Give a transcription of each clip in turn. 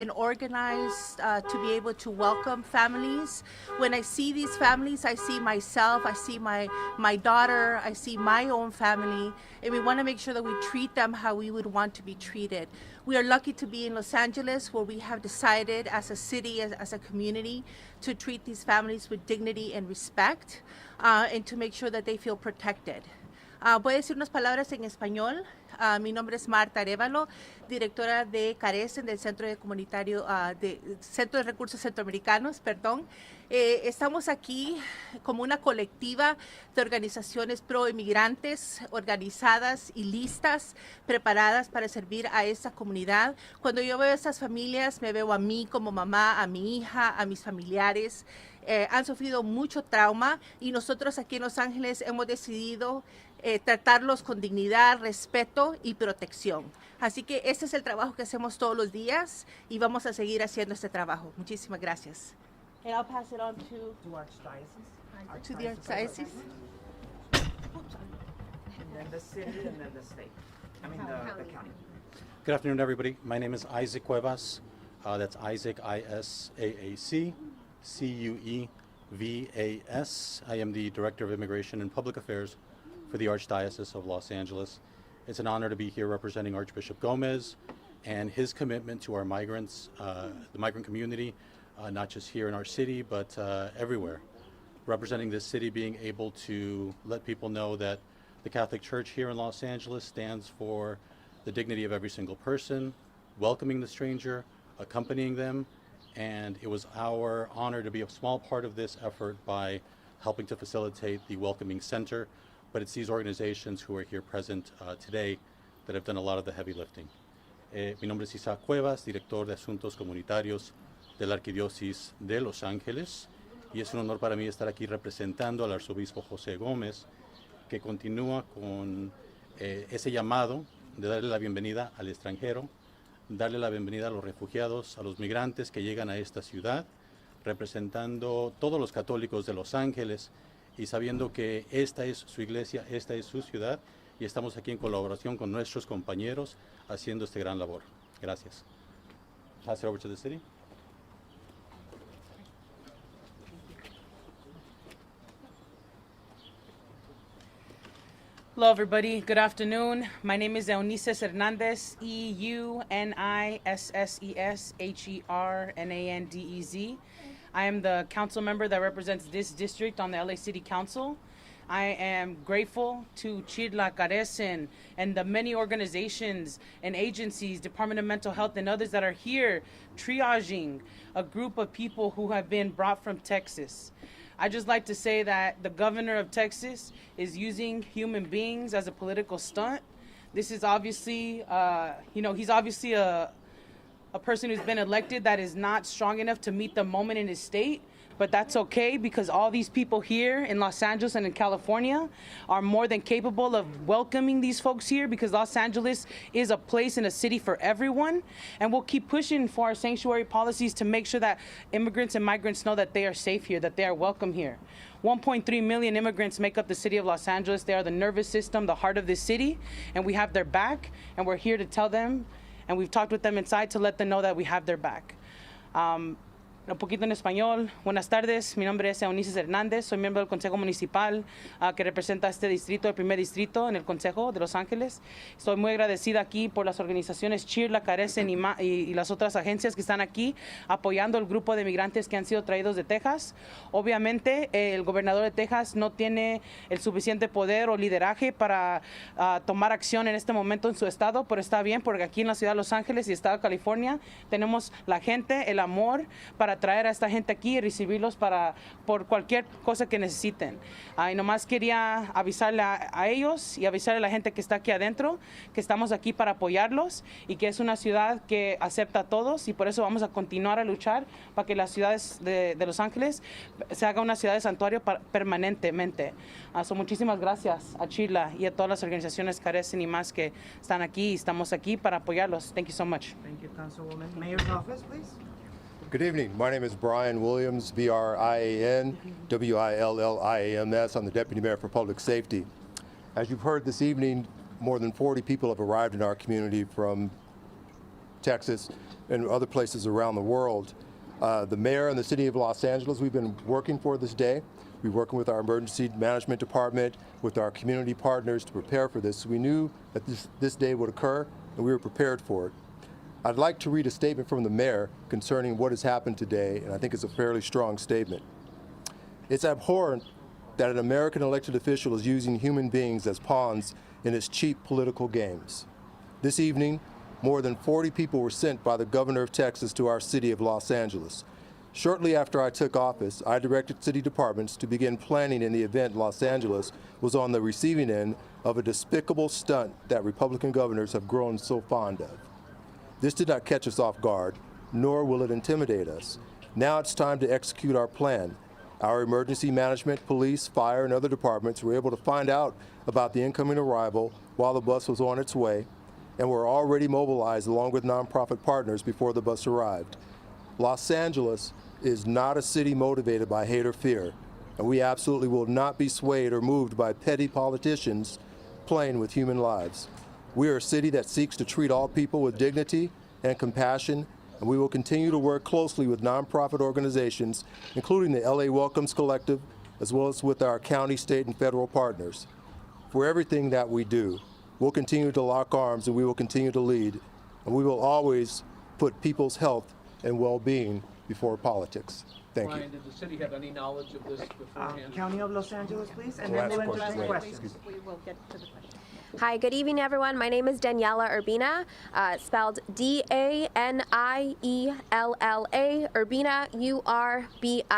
and organized to be able to welcome families. When I see these families, I see myself, I see my daughter, I see my own family, and we want to make sure that we treat them how we would want to be treated. We are lucky to be in Los Angeles, where we have decided as a city, as a community, to treat these families with dignity and respect, and to make sure that they feel protected. Voy a decir unas palabras en español. Mi nombre es Marta Arévalo, directora de Carecen del Centro de Comunitario Centro de Recursos Centroamericanos, perdón. Estamos aquí como una colectiva de organizaciones pro inmigrantes, organizadas y listas, preparadas para servir a esta comunidad. Cuando yo veo a estas familias, me veo a mí como mamá, a mi hija, a mis familiares. Han sufrido mucho trauma y nosotros aquí en Los Ángeles hemos decidido tratarlos con dignidad, respeto y protección. Así que este es el trabajo que hacemos todos los días y vamos a seguir haciendo este trabajo. Muchísimas gracias. And I'll pass it on to Archdiocese. to the Archdiocese. And then the city and then the state. I mean the county. Good afternoon, everybody. My name is Isaac Cuevas. That's Isaac, I-S-A-A-C, C-U-E-V-A-S. I am the Director of Immigration and Public Affairs for the Archdiocese of Los Angeles. It's an honor to be here representing Archbishop Gomez and his commitment to our migrants, the migrant community, not just here in our city, but everywhere. Representing this city, being able to let people know that the Catholic Church here in Los Angeles stands for the dignity of every single person, welcoming the stranger, accompanying them, and it was our honor to be a small part of this effort by helping to facilitate the Welcoming Center, but it's these organizations who are here present today that have done a lot of the heavy lifting. Mi nombre es Isaac Cuevas, director de Asuntos Comunitarios de la Archdiocese de Los Ángeles, y es un honor para mí estar aquí representando al arzobispo José Gómez, que continúa con ese llamado de darle la bienvenida al extranjero, darle la bienvenida a los refugiados, a los migrantes que llegan a esta ciudad, representando todos los católicos de Los Ángeles y sabiendo que esta es su iglesia, esta es su ciudad y estamos aquí en colaboración con nuestros compañeros haciendo este gran labor. Gracias. Pass it over to the city. Hello, everybody. Good afternoon. My name is Eunices Hernandez, E-U-N-I-S-S-E-S-H-E-R-N-A-N-D-E-Z. I am the council member that represents this district on the LA City Council. I am grateful to Chirla, Carecen, and the many organizations and agencies, Department of Mental Health and others that are here triaging a group of people who have been brought from Texas. I just like to say that the governor of Texas is using human beings as a political stunt. This is obviously, he's obviously a person who's been elected that is not strong enough to meet the moment in his state. But that's okay because all these people here in Los Angeles and in California are more than capable of welcoming these folks here because Los Angeles is a place and a city for everyone. And we'll keep pushing for our sanctuary policies to make sure that immigrants and migrants know that they are safe here, that they are welcome here. 1.3 million immigrants make up the city of Los Angeles. They are the nervous system, the heart of this city, and we have their back, and we're here to tell them, and we've talked with them inside to let them know that we have their back. Un poquito en español. Buenas tardes, mi nombre es Eunices Hernández, soy miembro del Consejo Municipal que representa este distrito, el primer distrito en el Consejo de Los Ángeles. Estoy muy agradecida aquí por las organizaciones Chirla, Carecen y las otras agencias que están aquí apoyando el grupo de migrantes que han sido traídos de Texas. Obviamente, el gobernador de Texas no tiene el suficiente poder o lideraje para tomar acción en este momento en su estado, pero está bien porque aquí en la ciudad de Los Ángeles y estado de California tenemos la gente, el amor para traer a esta gente aquí y recibirlos por cualquier cosa que necesiten. Y nomás quería avisarle a ellos y avisarle a la gente que está aquí adentro que estamos aquí para apoyarlos y que es una ciudad que acepta a todos y por eso vamos a continuar a luchar para que las ciudades de Los Ángeles se haga una ciudad de santuario permanentemente. Muchísimas gracias a Chila y a todas las organizaciones Carecen y más que están aquí y estamos aquí para apoyarlos. Thank you so much. Thank you, Councilwoman. Mayor's office, please. Good evening. My name is Brian Williams, B-R-I-A-N, W-I-L-L-I-A-M-S. I'm the Deputy Mayor for Public Safety. As you've heard this evening, more than 40 people have arrived in our community from Texas, and other places around the world. The mayor and the city of Los Angeles, we've been working for this day. We're working with our emergency management department, with our community partners to prepare for this. We knew that this day would occur, and we were prepared for it. I'd like to read a statement from the mayor concerning what has happened today, and I think it's a fairly strong statement. It's abhorrent that an American elected official is using human beings as pawns in his cheap political games. This evening, more than 40 people were sent by the governor of Texas to our city of Los Angeles. Shortly after I took office, I directed city departments to begin planning in the event Los Angeles was on the receiving end of a despicable stunt that Republican governors have grown so fond of. This did not catch us off guard, nor will it intimidate us. Now it's time to execute our plan. Our emergency management, police, fire, and other departments were able to find out about the incoming arrival while the bus was on its way, and were already mobilized along with nonprofit partners before the bus arrived. Los Angeles is not a city motivated by hate or fear, and we absolutely will not be swayed or moved by petty politicians playing with human lives. We are a city that seeks to treat all people with dignity and compassion, and we will continue to work closely with nonprofit organizations, including the LA Welcomes Collective, as well as with our county, state, and federal partners. For everything that we do, we'll continue to lock arms, and we will continue to lead, and we will always put people's health and well-being before politics. Thank Brian, you. did the city have any knowledge of this beforehand? County of Los Angeles, please, and then we'll entertain questions. We will get to the question. Hi, good evening, everyone. My name is Daniela Urbina, spelled D-A-N-I-E-L-L-A, Urbina, U-R-B-I-N-A.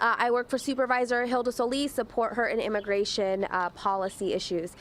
I work for Supervisor Hilda Solis, support her in immigration policy issues.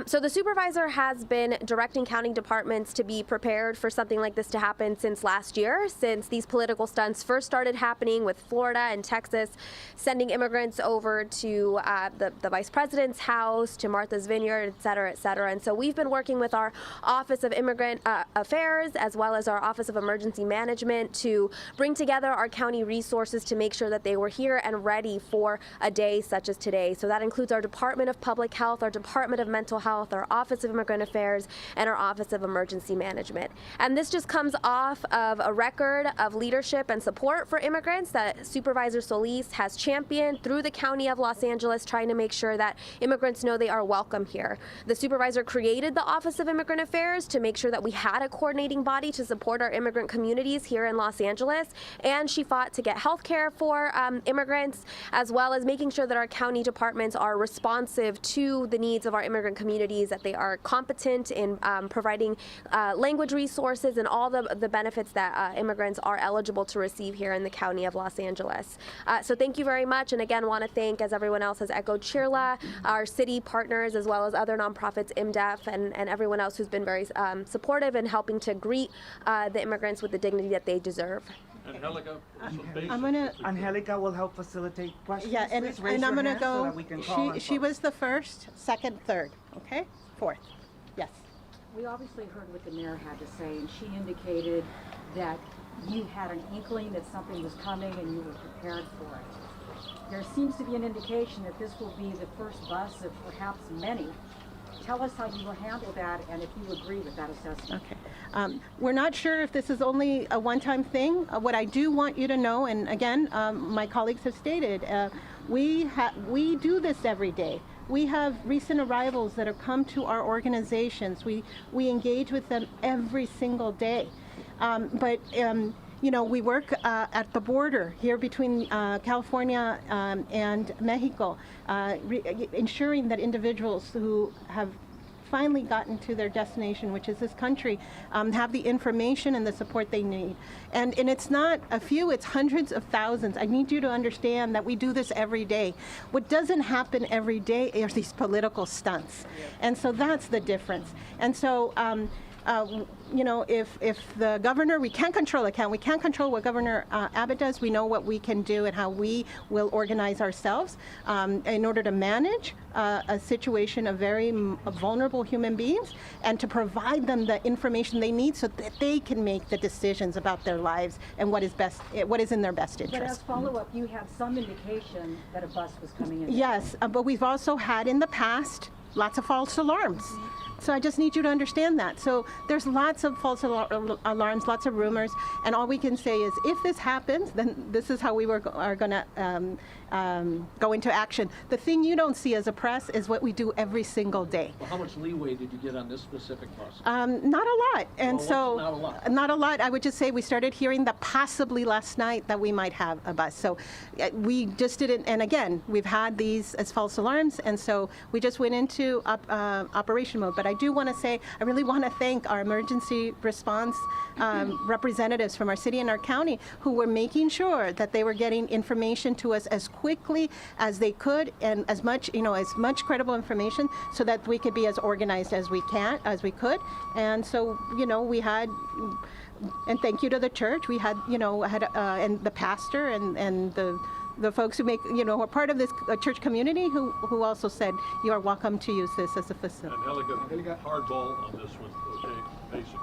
So the supervisor has been directing county departments to be prepared for something like this to happen since last year, since these political stunts first started happening with Florida and Texas, sending immigrants over to the vice president's house, to Martha's Vineyard, et cetera, et cetera. And so we've been working with our Office of Immigrant Affairs as well as our Office of Emergency Management to bring together our county resources to make sure that they were here and ready for a day such as today. So that includes our Department of Public Health, our Department of Mental Health, our Office of Immigrant Affairs, and our Office of Emergency Management. And this just comes off of a record of leadership and support for immigrants that Supervisor Solis has championed through the County of Los Angeles, trying to make sure that immigrants know they are welcome here. The supervisor created the Office of Immigrant Affairs to make sure that we had a coordinating body to support our immigrant communities here in Los Angeles, and she fought to get health care for immigrants, as well as making sure that our county departments are responsive to the needs of our immigrant communities, that they are competent in providing language resources and all the benefits that immigrants are eligible to receive here in the County of Los Angeles. So thank you very much, and again want to thank, as everyone else has echoed, Chirla, our city partners, as well as other nonprofits, IMDEF, and everyone else who's been very supportive in helping to greet the immigrants with the dignity that they deserve. Angelica, Angelica will help facilitate questions. Yeah, and Please raise I'm your going to hand so go, that we can call on she folks. was the first, second, third, okay? Fourth. Yes. We obviously heard what the mayor had to say, and she indicated that you had an inkling that something was coming and you were prepared for it. There seems to be an indication that this will be the first bus of perhaps many. Tell us how you will handle that and if you agree with that assessment. Okay. We're not sure if this is only a one-time thing. What I do want you to know, and again, my colleagues have stated, we do this every day. We have recent arrivals that have come to our organizations. We engage with them every single day. You know, we work at the border here between California and Mexico, ensuring that individuals who have finally gotten to their destination, which is this country, have the information and the support they need. And it's not a few, it's hundreds of thousands. I need you to understand that we do this every day. What doesn't happen every day are these political stunts. And so that's the difference. And so, you know, if the governor, we can't control it, we can't control what Governor Abbott does. We know what we can do and how we will organize ourselves in order to manage a situation of very vulnerable human beings and to provide them the information they need so that they can make the decisions about their lives and what is in their best interest. But as follow-up, you had some indication that a bus was coming in. Yes, but we've also had in the past lots of false alarms. So I just need you to understand that. So there's lots of false alarms, lots of rumors, and all we can say is if this happens, then this is how we are going to go into action. The thing you don't see as a press is what we do every single day. Well, how much leeway did you get on this specific process? Not a lot. And Well, so, what's not a lot? not a lot. I would just say we started hearing that possibly last night that we might have a bus. So we just didn't, and again, we've had these as false alarms, and so we just went into operation mode. But I do want to say, I really want to thank our emergency response representatives from our city and our county who were making sure that they were getting information to us as quickly as they could and as much credible information so that we could be as organized as we could. And so, we had, and thank you to the church, we had, and the pastor and the folks who make, are part of this church community who also said, you are welcome to use this as a facility. And Elegant, hardball on this one, okay, basics.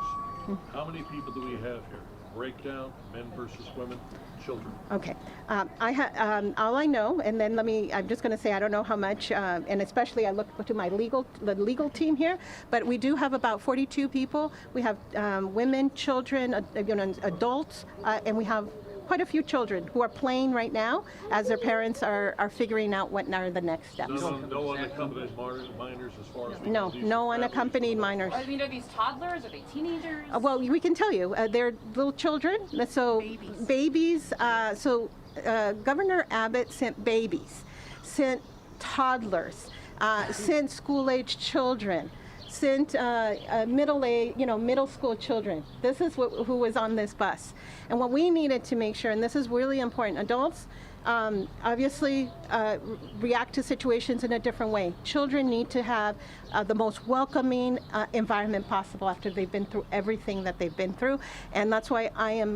How many people do we have here? Breakdown, men versus women, children. Okay, all I know, and then I'm just going to say I don't know how much, and especially I look to the legal team here, but we do have about 42 people. We have women, children, adults, and we have quite a few children who are playing right now as their parents are figuring out what are the next steps. No unaccompanied minors as far as we know. No unaccompanied minors. I mean, are these toddlers? Are they teenagers? Well, we can tell you, they're little children. So babies. Governor Abbott sent babies, sent toddlers, sent school-aged children, sent middle school children. This is who was on this bus. And what we needed to make sure, and this is really important, adults obviously react to situations in a different way. Children need to have the most welcoming environment possible after they've been through everything that they've been through. And that's why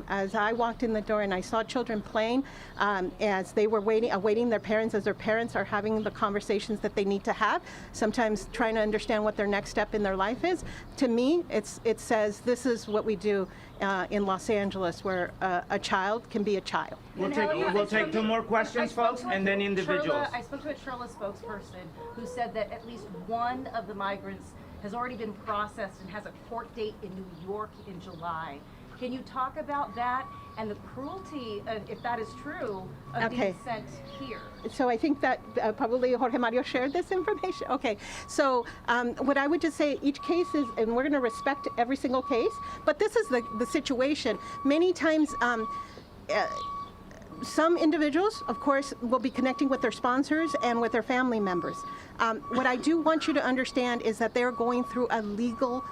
as I walked in the door and I saw children playing as they were awaiting their parents, as their parents are having the conversations that they need to have, sometimes trying to understand what their next step in their life is. To me, it says this is what we do in Los Angeles, where a child can be a child. We'll take two more questions, folks, and then individuals. I spoke to a Churla spokesperson who said that at least one of the migrants has already been processed and has a court date in New York in July. Can you talk about that and the cruelty, if that is true, of being sent here? So I think that probably Jorge Mario shared this information. Okay, so what I would just say, each case is, and we're going to respect every single case, but this is the situation. Many times, some individuals, of course, will be connecting with their sponsors and with their family members. What I do want you to understand is that they're going through a legal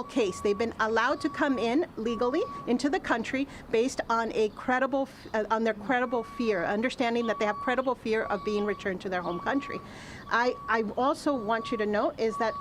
case. They've been allowed to come in legally into the country based on their credible fear, understanding that they have credible fear of being returned to their home country. I also want you to note is that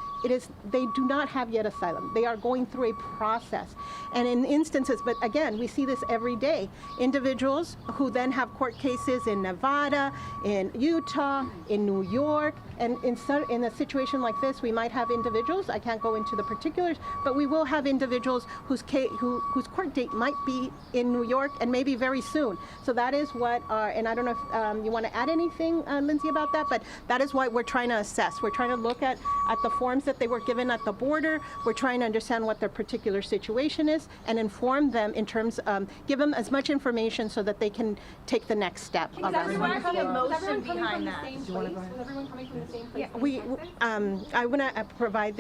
they do not have yet asylum. They are going through a process. And in instances, but again, we see this every day, individuals who then have court cases in Nevada, in Utah, in New York, and in a situation like this, we might have individuals, I can't go into the particulars, but we will have individuals whose court date might be in New York and maybe very soon. So that is what, and I don't know if you want to add anything, Lindsay, about that, but that is what we're trying to assess. We're trying to look at the forms that they were given at the border. We're trying to understand what their particular situation is and inform them in terms of, give them as much information so that they can take the next step. Is everyone coming behind that? Is everyone coming from the same place? I want to provide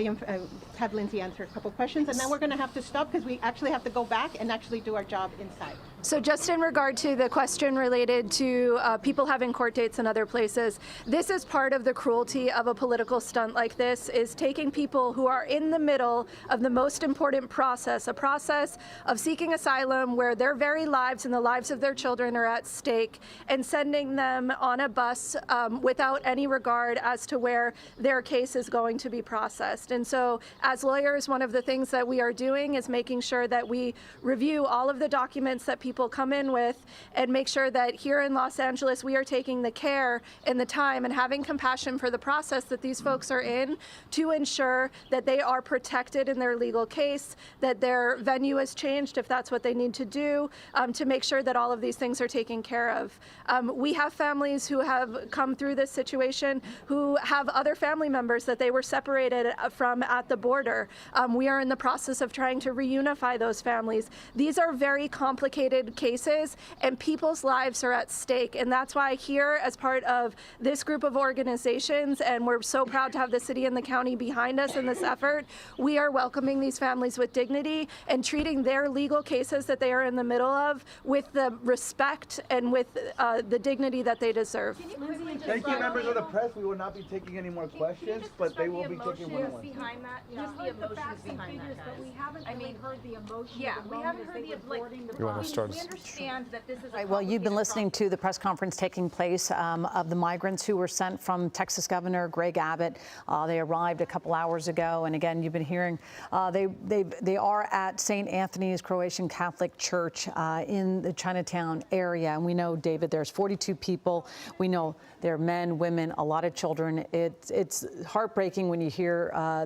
have Lindsay answer a couple questions, and then we're going to have to stop because we actually have to go back and actually do our job inside. So just in regard to the question related to people having court dates in other places, this is part of the cruelty of a political stunt like this, is taking people who are in the middle of the most important process, a process of seeking asylum where their very lives and the lives of their children are at stake, and sending them on a bus without any regard as to where their case is going to be processed. And so as lawyers, one of the things that we are doing is making sure that we review all of the documents that people people come in with and make sure that here in Los Angeles we are taking the care and the time and having compassion for the process that these folks are in to ensure that they are protected in their legal case, that their venue is changed if that's what they need to do, to make sure that all of these things are taken care of. We have families who have come through this situation who have other family members that they were separated from at the border. We are in the process of trying to reunify those families. These are very complicated cases and people's lives are at stake. And that's why here, as part of this group of organizations, and we're so proud to have the city and the county behind us in this effort, we are welcoming these families with dignity and treating their legal cases that they are in the middle of with the respect and with the dignity that they deserve. Thank you, members of the press. We will not be taking any more questions, but they will be taking one-on-one. Behind that, Just the emotions behind that, but we haven't really heard the emotion. Yeah, we haven't heard You want to start? we understand that this is a Right, well, you've been complicated listening to the press conference taking place of the migrants who were sent from Texas Governor Greg Abbott. They arrived a couple hours ago, and again, you've been hearing they are at St. Anthony's Croatian Catholic Church in the Chinatown area, and we know, David, there's 42 people. We know there are men, women, a lot of children. It's heartbreaking when you hear